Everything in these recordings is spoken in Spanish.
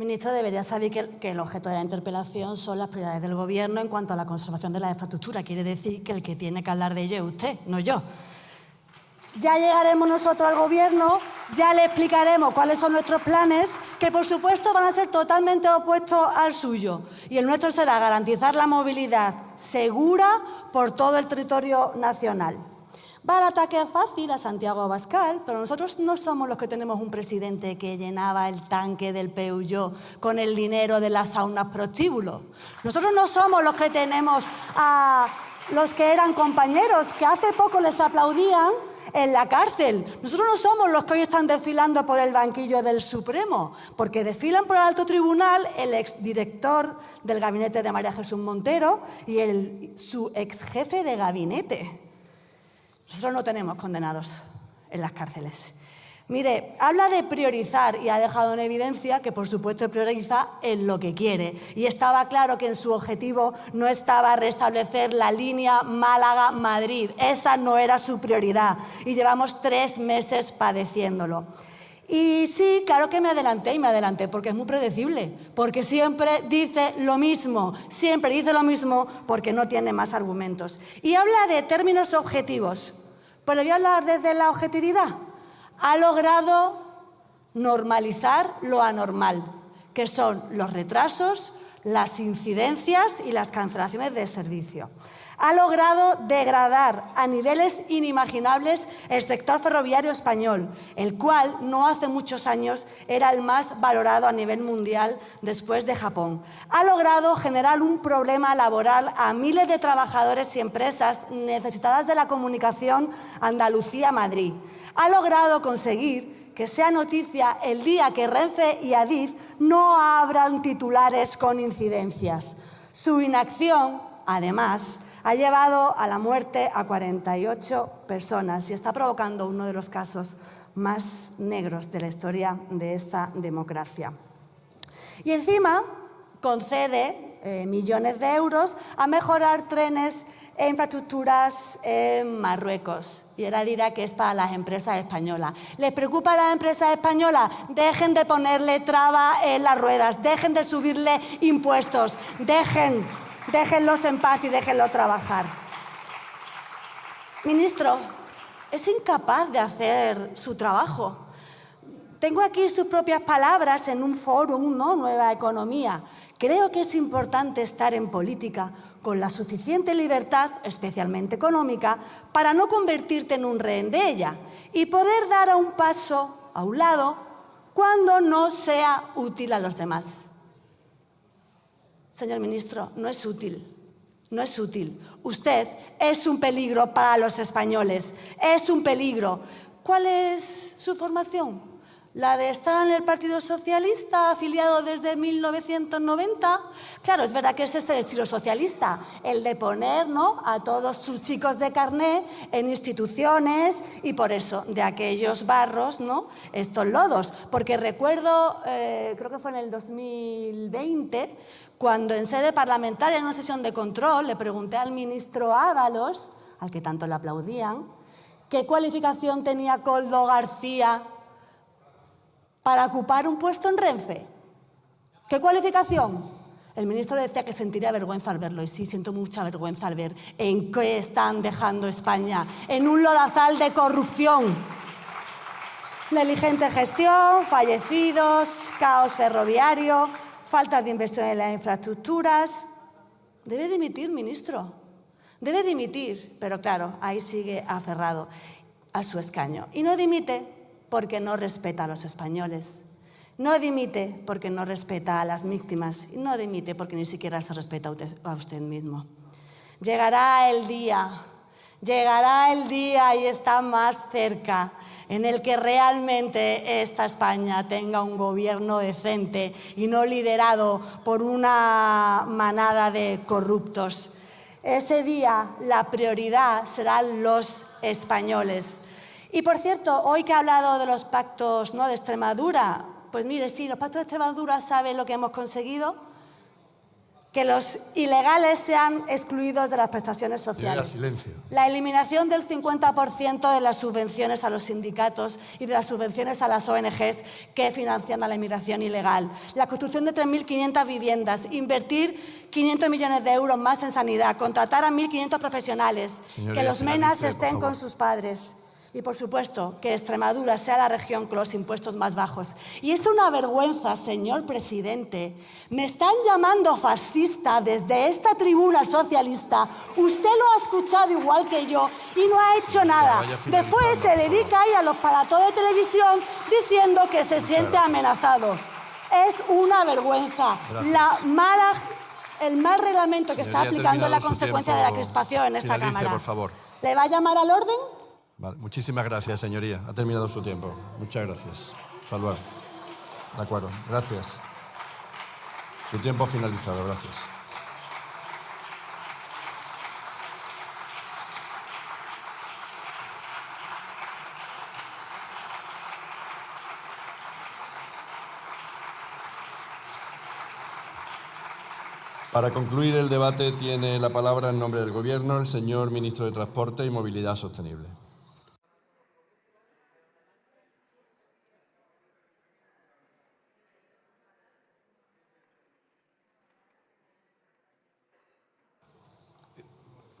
Ministro, debería saber que el objeto de la interpelación son las prioridades del Gobierno en cuanto a la conservación de la infraestructura. Quiere decir que el que tiene que hablar de ello es usted, no yo. Ya llegaremos nosotros al Gobierno, ya le explicaremos cuáles son nuestros planes, que por supuesto van a ser totalmente opuestos al suyo. Y el nuestro será garantizar la movilidad segura por todo el territorio nacional. Va el ataque fácil a Santiago Abascal, pero nosotros no somos los que tenemos un presidente que llenaba el tanque del Peugeot con el dinero de las saunas prostíbulos. Nosotros no somos los que tenemos a los que eran compañeros, que hace poco les aplaudían en la cárcel. Nosotros no somos los que hoy están desfilando por el banquillo del Supremo, porque desfilan por el alto tribunal el exdirector del gabinete de María Jesús Montero y su exjefe de gabinete. Nosotros no tenemos condenados en las cárceles. Mire, habla de priorizar y ha dejado en evidencia que, por supuesto, prioriza en lo que quiere. Y estaba claro que en su objetivo no estaba restablecer la línea Málaga-Madrid. Esa no era su prioridad. Y llevamos 3 meses padeciéndolo. Y sí, claro que me adelanté porque es muy predecible, porque siempre dice lo mismo porque no tiene más argumentos. Y habla de términos objetivos. Pues le voy a hablar desde la objetividad. Ha logrado normalizar lo anormal, que son los retrasos, las incidencias y las cancelaciones de servicio. Ha logrado degradar a niveles inimaginables el sector ferroviario español, el cual no hace muchos años era el más valorado a nivel mundial después de Japón. Ha logrado generar un problema laboral a miles de trabajadores y empresas necesitadas de la comunicación Andalucía-Madrid. Ha logrado conseguir que sea noticia el día que Renfe y Adif no abran titulares con incidencias. Su inacción, además, ha llevado a la muerte a 48 personas y está provocando uno de los casos más negros de la historia de esta democracia. Y encima concede millones de euros a mejorar trenes e infraestructuras en Marruecos. Y ahora dirá que es para las empresas españolas. ¿Les preocupa a las empresas españolas? Dejen de ponerle traba en las ruedas, dejen de subirle impuestos, déjenlos en paz y déjenlos trabajar. Ministro, es incapaz de hacer su trabajo. Tengo aquí sus propias palabras en un foro, ¿no? Nueva Economía. Creo que es importante estar en política con la suficiente libertad, especialmente económica, para no convertirte en un rehén de ella y poder dar un paso a un lado cuando no sea útil a los demás. Señor ministro, no es útil. No es útil. Usted es un peligro para los españoles. Es un peligro. ¿Cuál es su formación? ¿La de estar en el Partido Socialista, afiliado desde 1990? Claro, es verdad que es este el estilo socialista, el de poner, ¿no?, a todos sus chicos de carné en instituciones y por eso, de aquellos barros, ¿no?, estos lodos. Porque recuerdo, creo que fue en el 2020, cuando en sede parlamentaria, en una sesión de control, le pregunté al ministro Ábalos, al que tanto le aplaudían, qué cualificación tenía Koldo García para ocupar un puesto en Renfe. ¿Qué cualificación? El ministro le decía que sentiría vergüenza al verlo. Y sí, siento mucha vergüenza al ver en qué están dejando España. En un lodazal de corrupción. Negligente gestión, fallecidos, caos ferroviario, falta de inversión en las infraestructuras. Debe dimitir, ministro. Debe dimitir. Pero claro, ahí sigue aferrado a su escaño. Y no dimite porque no respeta a los españoles. No dimite porque no respeta a las víctimas. Y no dimite porque ni siquiera se respeta a usted mismo. Llegará el día y está más cerca, en el que realmente esta España tenga un gobierno decente y no liderado por una manada de corruptos. Ese día la prioridad serán los españoles. Y, por cierto, hoy que ha hablado de los pactos, ¿no?, de Extremadura, pues mire, sí, los pactos de Extremadura, ¿saben lo que hemos conseguido? que los ilegales sean excluidos de las prestaciones sociales. Silencio. La eliminación del 50% de las subvenciones a los sindicatos y de las subvenciones a las ONGs que financian a la inmigración ilegal. La construcción de 3.500 viviendas, invertir 500 millones de euros más en sanidad, contratar a 1.500 profesionales, Señoría, que los MENAs finalice, estén con sus padres. Y, por supuesto, que Extremadura sea la región con los impuestos más bajos. Y es una vergüenza, señor presidente. Me están llamando fascista desde esta tribuna socialista. Usted lo ha escuchado igual que yo y no ha hecho nada. Después se dedica ahí a los platós de televisión diciendo que se siente amenazado. Es una vergüenza. El mal reglamento que está aplicando es la consecuencia de la crispación en esta Cámara. Por favor. ¿Le va a llamar al orden? Vale, muchísimas gracias, señoría. Ha terminado su tiempo. Muchas gracias. Hasta luego. De acuerdo, gracias. Su tiempo ha finalizado, gracias. Para concluir el debate tiene la palabra en nombre del Gobierno el señor Ministro de Transporte y Movilidad Sostenible.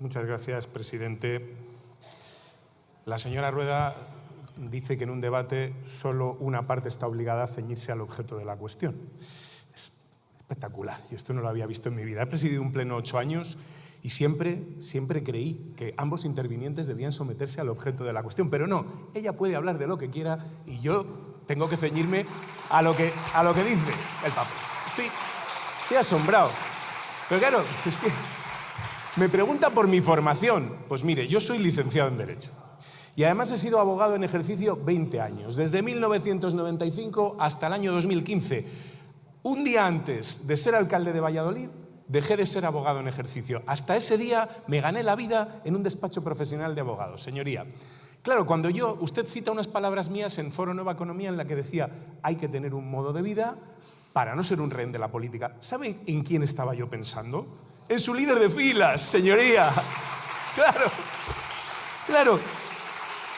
Muchas gracias, presidente. La señora Rueda dice que en un debate solo una parte está obligada a ceñirse al objeto de la cuestión. Es espectacular. Yo esto no lo había visto en mi vida. He presidido un pleno 8 años y siempre creí que ambos intervinientes debían someterse al objeto de la cuestión. Pero no, ella puede hablar de lo que quiera y yo tengo que ceñirme a lo que dice el papel. Estoy asombrado. Pero claro, es que me pregunta por mi formación. Pues mire, yo soy licenciado en Derecho. Y además he sido abogado en ejercicio 20 años, desde 1995 hasta el año 2015. Un día antes de ser alcalde de Valladolid, dejé de ser abogado en ejercicio. Hasta ese día me gané la vida en un despacho profesional de abogados, señoría. Claro, cuando usted cita unas palabras mías en Foro Nueva Economía en la que decía hay que tener un modo de vida para no ser un rehén de la política. ¿Sabe en quién estaba yo pensando? En su líder de filas, señoría. Claro.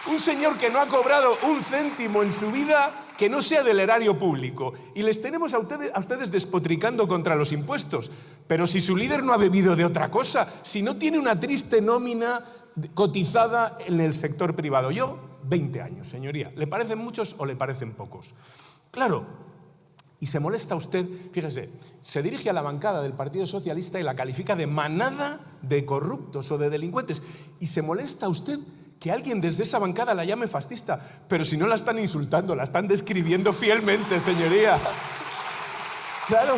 Un señor que no ha cobrado un céntimo en su vida que no sea del erario público. Y les tenemos a ustedes despotricando contra los impuestos. Pero si su líder no ha bebido de otra cosa, si no tiene una triste nómina cotizada en el sector privado. Yo, 20 años, señoría. ¿Le parecen muchos o le parecen pocos? Claro. Y se molesta usted, fíjese, se dirige a la bancada del Partido Socialista y la califica de manada de corruptos o de delincuentes. Y se molesta usted que alguien desde esa bancada la llame fascista. Pero si no la están insultando, la están describiendo fielmente, señoría. Claro.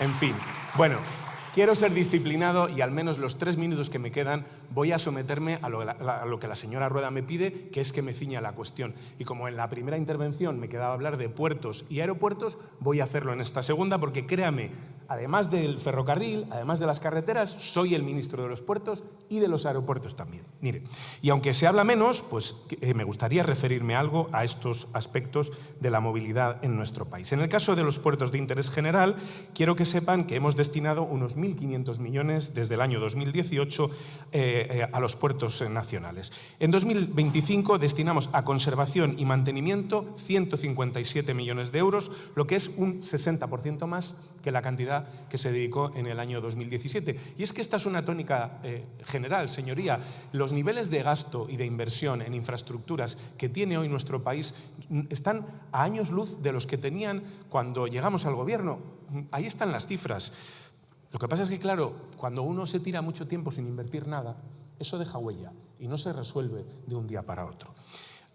En fin, bueno, quiero ser disciplinado y al menos los 3 minutos que me quedan voy a someterme a lo que la señora Rueda me pide, que es que me ciña la cuestión. Y como en la primera intervención me quedaba hablar de puertos y aeropuertos, voy a hacerlo en esta segunda porque créame, además del ferrocarril, además de las carreteras, soy el ministro de los puertos y de los aeropuertos también. Mire, y aunque se habla menos, pues me gustaría referirme algo a estos aspectos de la movilidad en nuestro país. En el caso de los puertos de interés general, quiero que sepan que hemos destinado unos 1.500 millones desde el año 2018 a los puertos nacionales. En 2025 destinamos a conservación y mantenimiento 157 millones de euros, lo que es un 60% más que la cantidad que se dedicó en el año 2017. Y es que esta es una tónica general, señoría. Los niveles de gasto y de inversión en infraestructuras que tiene hoy nuestro país están a años luz de los que tenían cuando llegamos al gobierno. Ahí están las cifras. Lo que pasa es que, claro, cuando uno se tira mucho tiempo sin invertir nada, eso deja huella y no se resuelve de un día para otro.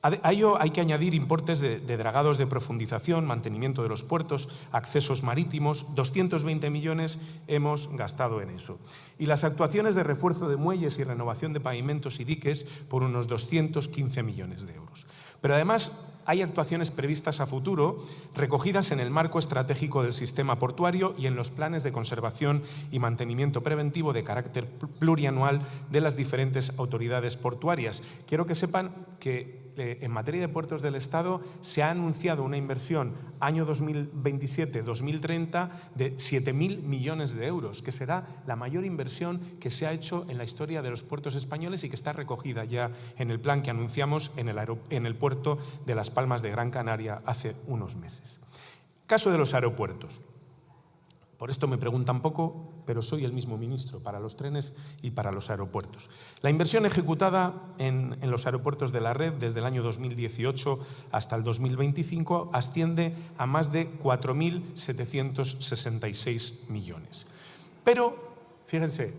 A ello hay que añadir importes de dragados de profundización, mantenimiento de los puertos, accesos marítimos. 220 millones hemos gastado en eso. Y las actuaciones de refuerzo de muelles y renovación de pavimentos y diques por unos 215 millones de euros. Pero además hay actuaciones previstas a futuro recogidas en el marco estratégico del sistema portuario y en los planes de conservación y mantenimiento preventivo de carácter plurianual de las diferentes autoridades portuarias. Quiero que sepan que en materia de puertos del Estado se ha anunciado una inversión año 2027-2030 de 7.000 millones de euros, que será la mayor inversión que se ha hecho en la historia de los puertos españoles y que está recogida ya en el plan que anunciamos en el puerto de Las Palmas de Gran Canaria hace unos meses. Caso de los aeropuertos. Por esto me preguntan poco, pero soy el mismo ministro para los trenes y para los aeropuertos. La inversión ejecutada en los aeropuertos de la red desde el año 2018 hasta el 2025 asciende a más de 4.766 millones. Pero, fíjense,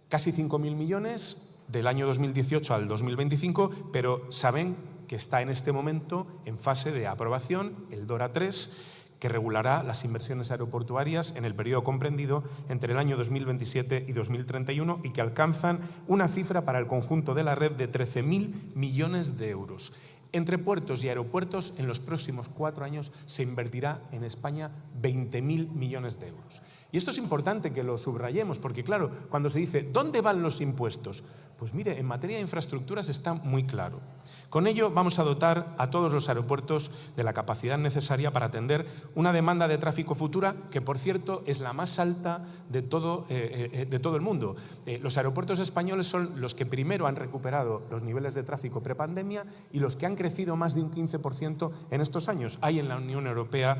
casi 5.000 millones del año 2018 al 2025, pero saben que está en este momento en fase de aprobación el DORA 3, que regulará las inversiones aeroportuarias en el periodo comprendido entre el año 2027 y 2031 y que alcanzan una cifra para el conjunto de la red de 13.000 millones de euros. Entre puertos y aeropuertos, en los próximos 4 años se invertirá en España 20.000 millones de euros. Y esto es importante que lo subrayemos, porque claro, cuando se dice ¿dónde van los impuestos? Pues mire, en materia de infraestructuras está muy claro. Con ello vamos a dotar a todos los aeropuertos de la capacidad necesaria para atender una demanda de tráfico futura que, por cierto, es la más alta de todo el mundo. Los aeropuertos españoles son los que primero han recuperado los niveles de tráfico prepandemia y los que han crecido más de un 15% en estos años. Hay en la Unión Europea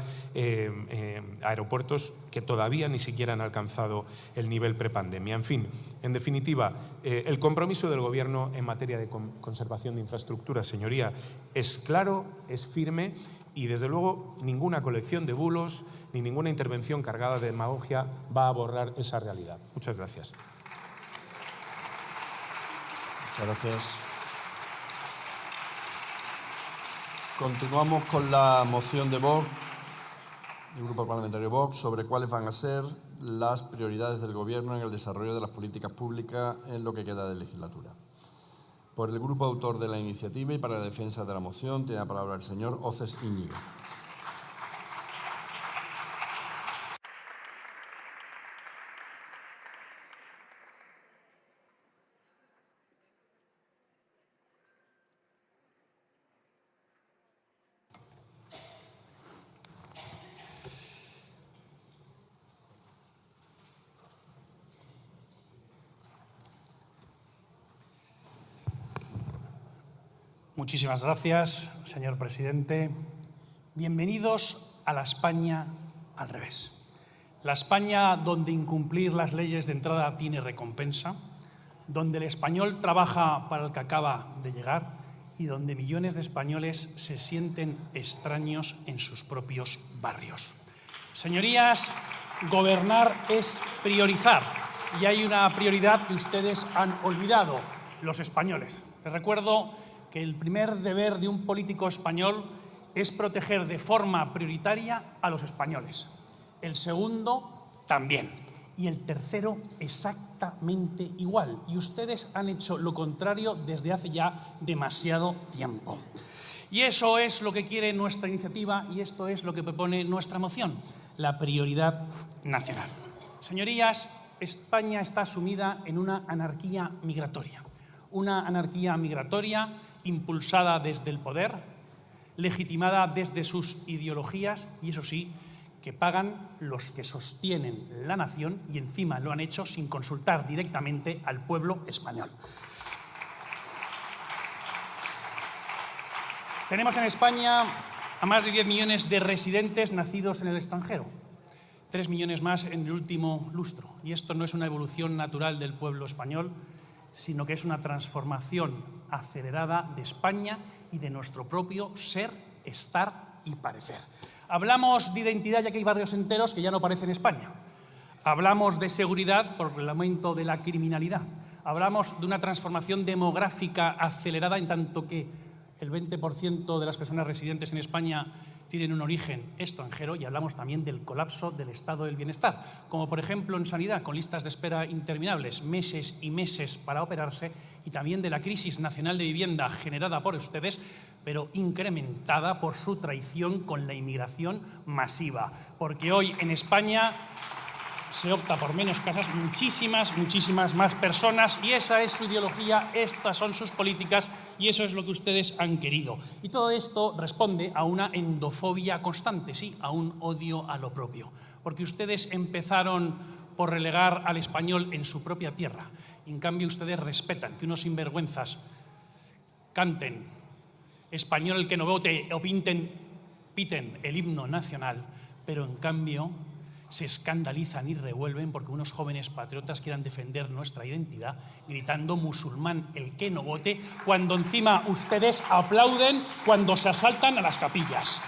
aeropuertos que todavía ni siquiera han alcanzado el nivel prepandemia. En fin, en definitiva, el compromiso del Gobierno en materia de conservación de infraestructuras, señoría, es claro, es firme y, desde luego, ninguna colección de bulos ni ninguna intervención cargada de demagogia va a borrar esa realidad. Muchas gracias. Muchas gracias. Continuamos con la moción de Vox, del Grupo Parlamentario Vox, sobre cuáles van a ser las prioridades del Gobierno en el desarrollo de las políticas públicas en lo que queda de legislatura. Por el grupo autor de la iniciativa y para la defensa de la moción tiene la palabra el señor Oces Íñiguez. Muchísimas gracias, señor presidente. Bienvenidos a la España al revés. La España donde incumplir las leyes de entrada tiene recompensa, donde el español trabaja para el que acaba de llegar y donde millones de españoles se sienten extraños en sus propios barrios. Señorías, gobernar es priorizar y hay una prioridad que ustedes han olvidado, los españoles. Les recuerdo que el primer deber de un político español es proteger de forma prioritaria a los españoles. El segundo, también. Y el tercero, exactamente igual. Y ustedes han hecho lo contrario desde hace ya demasiado tiempo. Y eso es lo que quiere nuestra iniciativa y esto es lo que propone nuestra moción, la prioridad nacional. Señorías, España está sumida en una anarquía migratoria. Una anarquía migratoria impulsada desde el poder, legitimada desde sus ideologías y, eso sí, que pagan los que sostienen la nación y encima lo han hecho sin consultar directamente al pueblo español. Tenemos en España a más de 10 millones de residentes nacidos en el extranjero, 3 millones más en el último lustro. Y esto no es una evolución natural del pueblo español, sino que es una transformación acelerada de España y de nuestro propio ser, estar y parecer. Hablamos de identidad ya que hay barrios enteros que ya no parecen España. Hablamos de seguridad por el aumento de la criminalidad. Hablamos de una transformación demográfica acelerada en tanto que el 20% de las personas residentes en España tienen un origen extranjero y hablamos también del colapso del estado del bienestar, como por ejemplo en sanidad, con listas de espera interminables, meses y meses para operarse, y también de la crisis nacional de vivienda generada por ustedes, pero incrementada por su traición con la inmigración masiva. Porque hoy en España se opta por menos casas, muchísimas más personas, y esa es su ideología, estas son sus políticas y eso es lo que ustedes han querido. Y todo esto responde a una endofobia constante, sí, a un odio a lo propio, porque ustedes empezaron por relegar al español en su propia tierra, y en cambio ustedes respetan que unos sinvergüenzas canten español el que no vote o piten el himno nacional, pero en cambio se escandalizan y revuelven porque unos jóvenes patriotas quieran defender nuestra identidad gritando musulmán el que no vote, cuando encima ustedes aplauden cuando se asaltan a las capillas.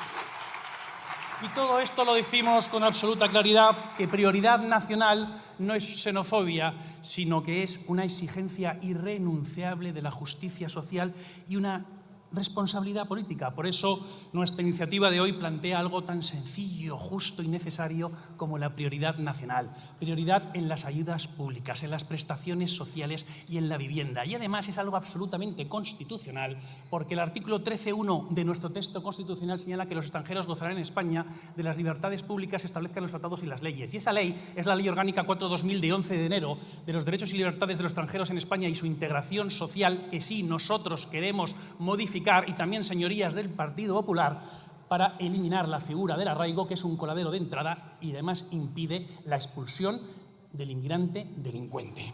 Y todo esto lo decimos con absoluta claridad, que prioridad nacional no es xenofobia, sino que es una exigencia irrenunciable de la justicia social y una responsabilidad política. Por eso nuestra iniciativa de hoy plantea algo tan sencillo, justo y necesario como la prioridad nacional. Prioridad en las ayudas públicas, en las prestaciones sociales y en la vivienda. Y además es algo absolutamente constitucional, porque el artículo 13.1 de nuestro texto constitucional señala que los extranjeros gozarán en España de las libertades públicas que establezcan los tratados y las leyes. Y esa ley es la Ley Orgánica 4/2000 de 11 de enero de los derechos y libertades de los extranjeros en España y su integración social, que sí nosotros queremos modificar, y también, señorías del Partido Popular, para eliminar la figura del arraigo, que es un coladero de entrada y además impide la expulsión del inmigrante delincuente.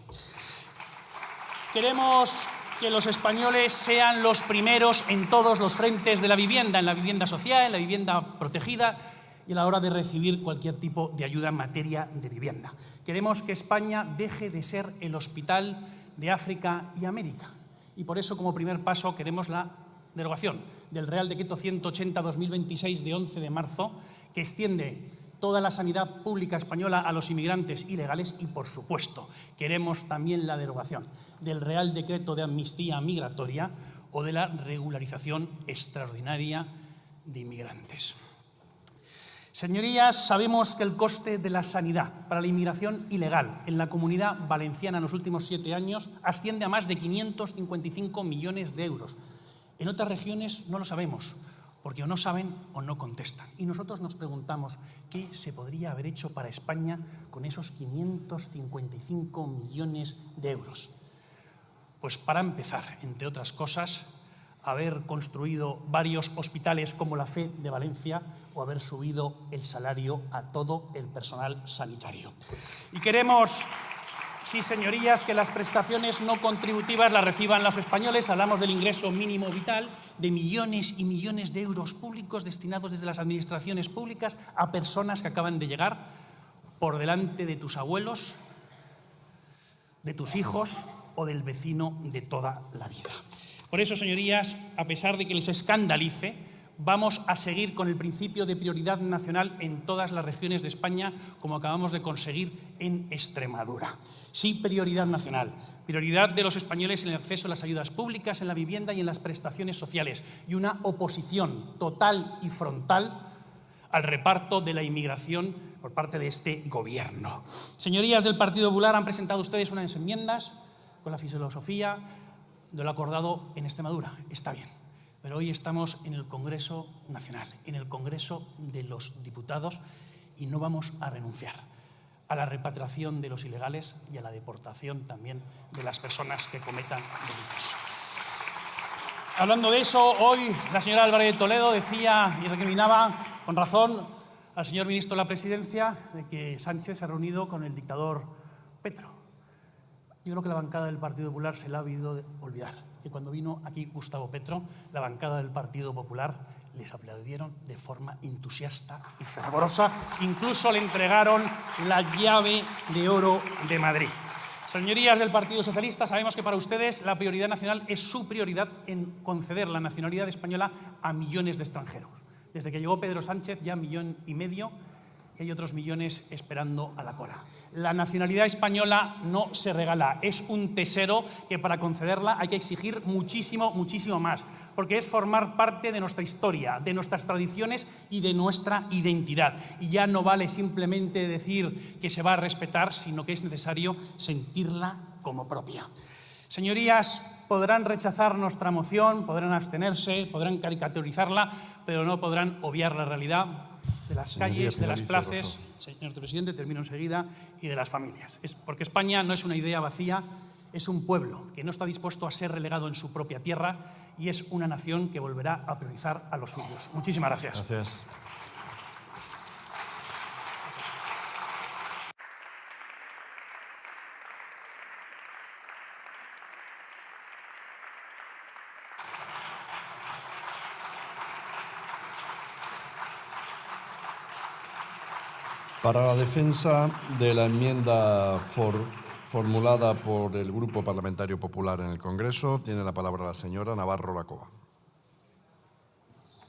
Queremos que los españoles sean los primeros en todos los frentes de la vivienda, en la vivienda social, en la vivienda protegida y a la hora de recibir cualquier tipo de ayuda en materia de vivienda. Queremos que España deje de ser el hospital de África y América, y por eso, como primer paso, queremos la derogación del Real Decreto 180/2026 de 11 de marzo, que extiende toda la sanidad pública española a los inmigrantes ilegales, y, por supuesto, queremos también la derogación del Real Decreto de Amnistía Migratoria o de la regularización extraordinaria de inmigrantes. Señorías, sabemos que el coste de la sanidad para la inmigración ilegal en la Comunidad Valenciana en los últimos 7 años asciende a más de 555 millones de euros. En otras regiones no lo sabemos, porque o no saben o no contestan. Y nosotros nos preguntamos qué se podría haber hecho para España con esos 555 millones de euros. Pues para empezar, entre otras cosas, haber construido varios hospitales como la Fe de Valencia o haber subido el salario a todo el personal sanitario. Y queremos, sí, señorías, que las prestaciones no contributivas las reciban los españoles. Hablamos del ingreso mínimo vital, de millones y millones de euros públicos destinados desde las administraciones públicas a personas que acaban de llegar por delante de tus abuelos, de tus hijos o del vecino de toda la vida. Por eso, señorías, a pesar de que les escandalice, vamos a seguir con el principio de prioridad nacional en todas las regiones de España, como acabamos de conseguir en Extremadura. Sí, prioridad nacional, prioridad de los españoles en el acceso a las ayudas públicas, en la vivienda y en las prestaciones sociales, y una oposición total y frontal al reparto de la inmigración por parte de este gobierno. Señorías del Partido Popular, han presentado ustedes unas enmiendas con la filosofía de lo acordado en Extremadura. Está bien. Pero hoy estamos en el Congreso Nacional, en el Congreso de los Diputados, y no vamos a renunciar a la repatriación de los ilegales y a la deportación también de las personas que cometan delitos. Hablando de eso, hoy la señora Álvarez de Toledo decía y recriminaba, con razón, al señor ministro de la Presidencia de que Sánchez se ha reunido con el dictador Petro. Yo creo que la bancada del Partido Popular se la ha habido olvidar, que cuando vino aquí Gustavo Petro, la bancada del Partido Popular les aplaudieron de forma entusiasta y fervorosa, incluso le entregaron la llave de oro de Madrid. Señorías del Partido Socialista, sabemos que para ustedes la prioridad nacional es su prioridad en conceder la nacionalidad española a millones de extranjeros. Desde que llegó Pedro Sánchez, ya 1,5 millones, y hay otros millones esperando a la cola. La nacionalidad española no se regala, es un tesoro que para concederla hay que exigir muchísimo, muchísimo más, porque es formar parte de nuestra historia, de nuestras tradiciones y de nuestra identidad. Y ya no vale simplemente decir que se va a respetar, sino que es necesario sentirla como propia. Señorías, podrán rechazar nuestra moción, podrán abstenerse, podrán caricaturizarla, pero no podrán obviar la realidad. de las Señoría, calles, de las finalice, plazas, por favor. señor presidente, termino enseguida, y de las familias. Porque España no es una idea vacía, es un pueblo que no está dispuesto a ser relegado en su propia tierra y es una nación que volverá a priorizar a los suyos. Muchísimas gracias. Gracias. Para la defensa de la enmienda formulada por el Grupo Parlamentario Popular en el Congreso, tiene la palabra la señora Navarro Lacova.